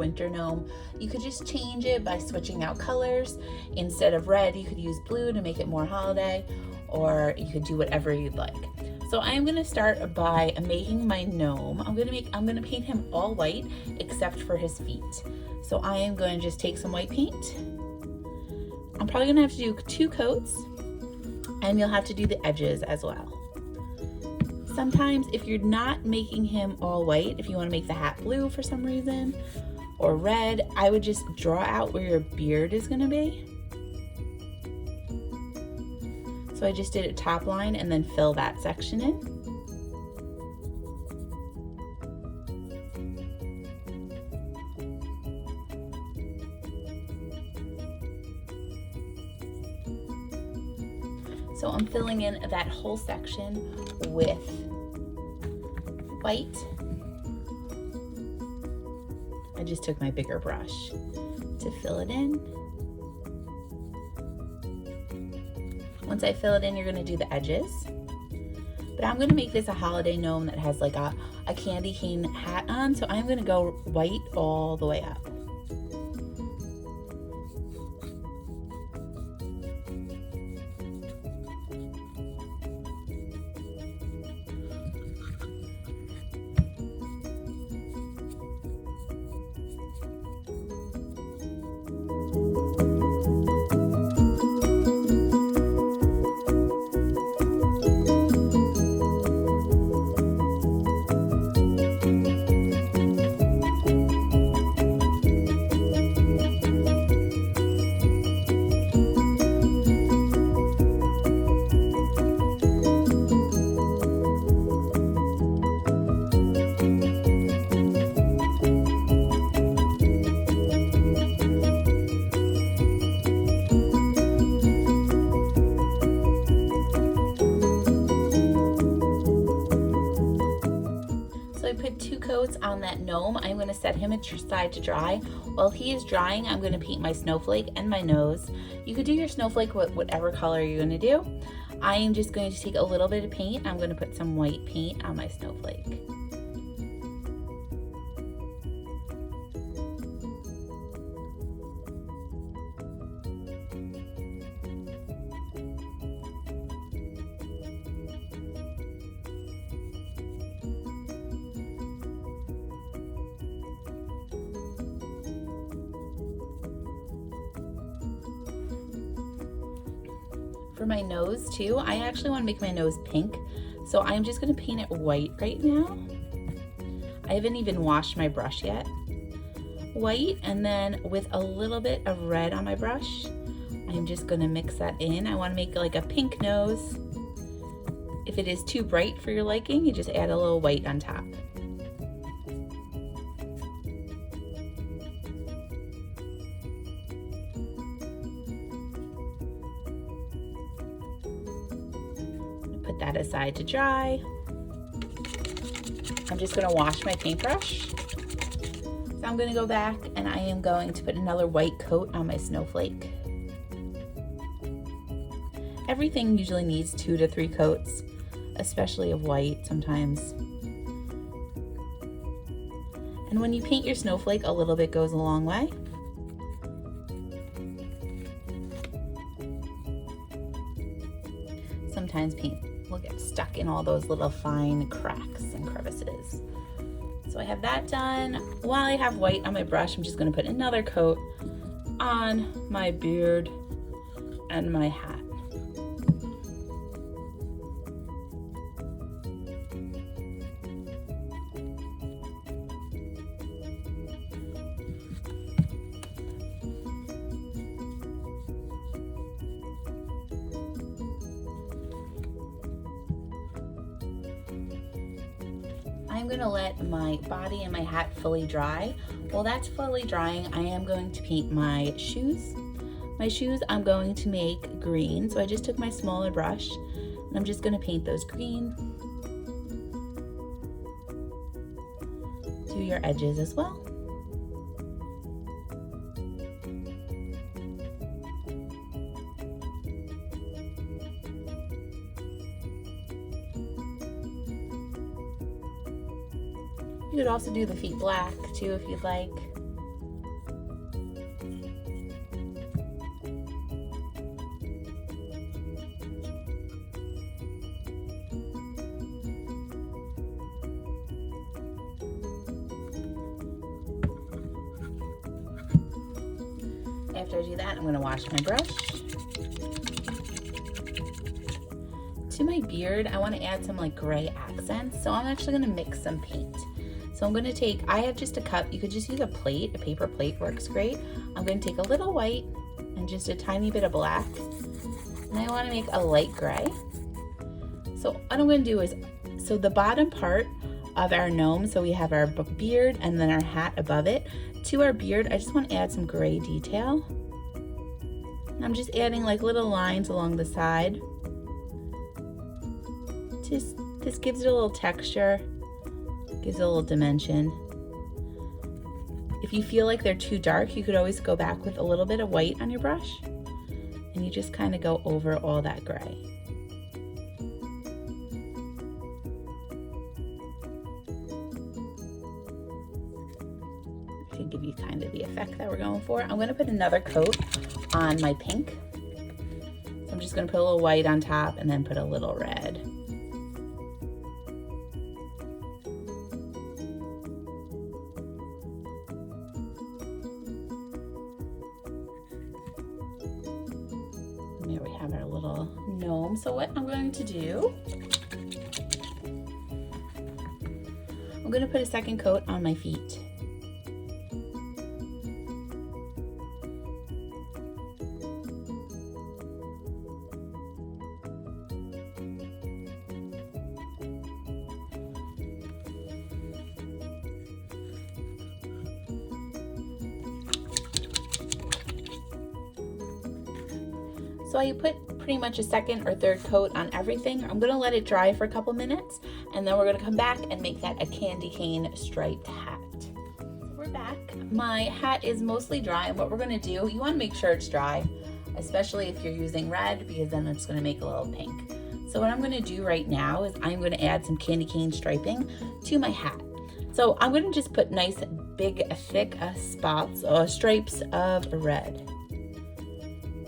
winter gnome. You could just change it by switching out colors. Instead of red, you could use blue to make it more holiday, or you could do whatever you'd like. So I'm gonna start by making my gnome. I'm gonna paint him all white except for his feet. So I am going to just take some white paint. I'm probably gonna have to do 2 coats, and you'll have to do the edges as well. Sometimes if you're not making him all white, if you wanna make the hat blue for some reason, or red, I would just draw out where your beard is gonna be. So I just did a top line and then fill that section in. So I'm filling in that whole section with white. I just took my bigger brush to fill it in. Once I fill it in, you're gonna do the edges. But I'm gonna make this a holiday gnome that has like a candy cane hat on, so I'm gonna go white all the way up. Coats on that gnome. I'm going to set him aside to dry. While he is drying, I'm going to paint my snowflake and my nose. You could do your snowflake with whatever color you're going to do. I am just going to take a little bit of paint. I'm going to put some white paint on my snowflake. For my nose too, I actually want to make my nose pink, so I'm just going to paint it white right now. I haven't even washed my brush yet. White, and then with a little bit of red on my brush, I'm just going to mix that in. I want to make like a pink nose. If it is too bright for your liking, you just add a little white on top. Put that aside to dry. I'm just gonna wash my paintbrush. So I'm gonna go back and I am going to put another white coat on my snowflake. Everything usually needs 2 to 3 coats, especially of white sometimes. And when you paint your snowflake, a little bit goes a long way. Sometimes paint will get stuck in all those little fine cracks and crevices. So I have that done. While I have white on my brush, I'm just gonna put another coat on my beard and my hat. I'm gonna let my body and my hat fully dry. While that's fully drying, I am going to paint my shoes. My shoes I'm going to make green. So I just took my smaller brush and I'm just gonna paint those green. Do your edges as well. You could also do the feet black too if you'd like. after I do that, I'm gonna wash my brush. To my beard, I wanna add some like gray accents, so I'm actually gonna mix some paint. So I'm gonna take, I have just a cup, you could just use a plate, a paper plate works great. I'm gonna take a little white and just a tiny bit of black, and I wanna make a light gray. So what I'm gonna do is, so the bottom part of our gnome, so we have our beard and then our hat above it. To our beard, I just want to add some gray detail. And I'm just adding like little lines along the side. This gives it a little texture, gives it a little dimension. If you feel like they're too dark, you could always go back with a little bit of white on your brush, and you just kind of go over all that gray. To give you kind of the effect that we're going for. I'm gonna put another coat on my pink. So I'm just gonna put a little white on top and then put a little red. And there we have our little gnome. So what I'm going to do, I'm gonna put a second coat on my feet. So I put pretty much a second or third coat on everything. I'm gonna let it dry for a couple minutes, and then we're gonna come back and make that a candy cane striped hat. So we're back. My hat is mostly dry, and what we're gonna do, you wanna make sure it's dry, especially if you're using red, because then it's gonna make a little pink. So what I'm gonna do right now is I'm gonna add some candy cane striping to my hat. So I'm gonna just put nice, big, thick spots or stripes of red.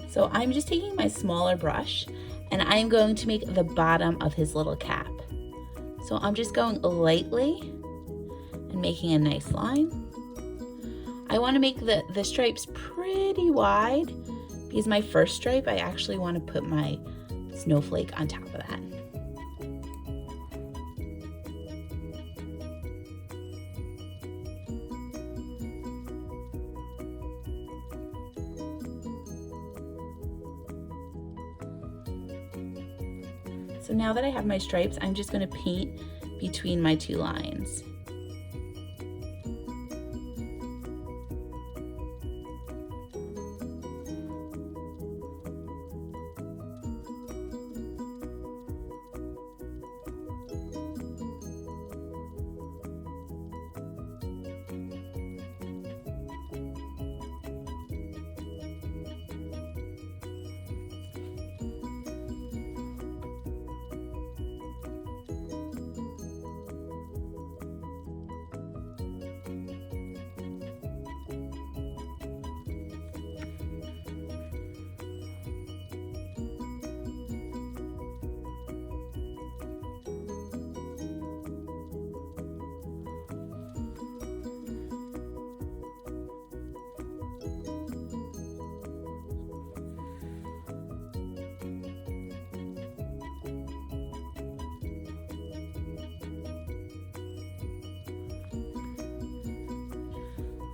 So I'm just taking my smaller brush and I'm going to make the bottom of his little cap. So I'm just going lightly and making a nice line. I want to make the stripes pretty wide because my first stripe, I actually want to put my snowflake on top of that. So now that I have my stripes, I'm just going to paint between my two lines.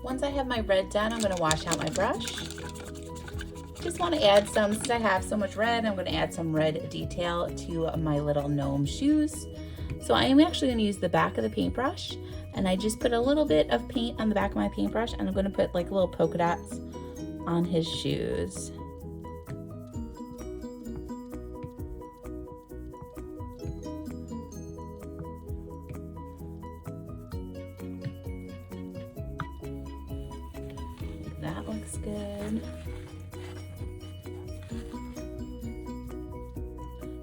Once I have my red done, I'm going to wash out my brush. Just want to add some, since I have so much red, I'm going to add some red detail to my little gnome shoes. So I am actually going to use the back of the paintbrush, and I just put a little bit of paint on the back of my paintbrush, and I'm going to put like little polka dots on his shoes. That looks good.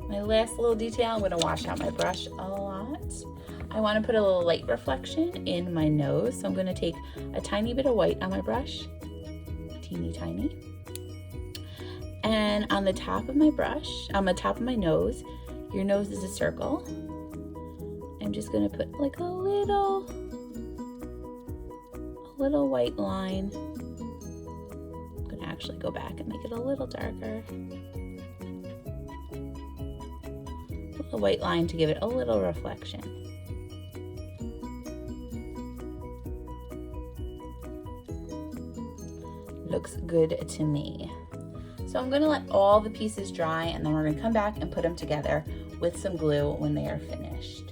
My last little detail, I'm going to wash out my brush a lot. I want to put a little light reflection in my nose, so I'm going to take a tiny bit of white on my brush, teeny tiny. And on the top of my brush, on the top of my nose, your nose is a circle. I'm just going to put like a little white line. actually go back and make it a little darker. A white line to give it a little reflection. Looks good to me. So I'm going to let all the pieces dry, and then we're going to come back and put them together with some glue when they are finished.